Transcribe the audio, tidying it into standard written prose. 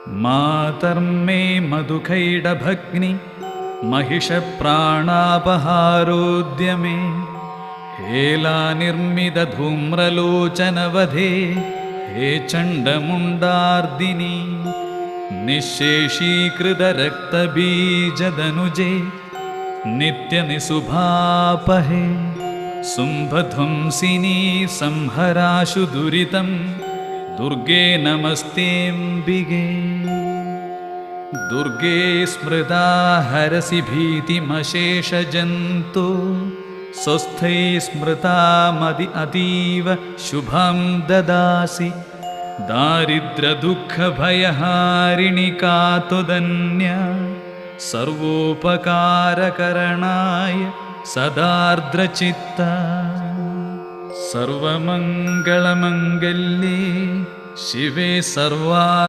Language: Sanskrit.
मातर्मे मधुखैडभग्नि महिषप्राणापहारोद्यमे हेलानिर्मितधूम्रलोचनवधे हे चण्डमुण्डार्दिनि निःशेषीकृतरक्तबीजदनुजे नित्यनिशुभापहे शुम्भध्वंसिनी संहराशु दुरितं दुर्गे नमस्तेऽम्बिके दुर्गे स्मृता हरसि भीतिमशेषजन्तु स्वस्थै स्मृता मदि अतीव शुभं ददासि दारिद्र्यदुःखभयहारिणि का त्वदन्या सर्वोपकारकरणाय सदार्द्रचित्ता सर्वमङ्गलमङ्गल्ये शिवे सर्वा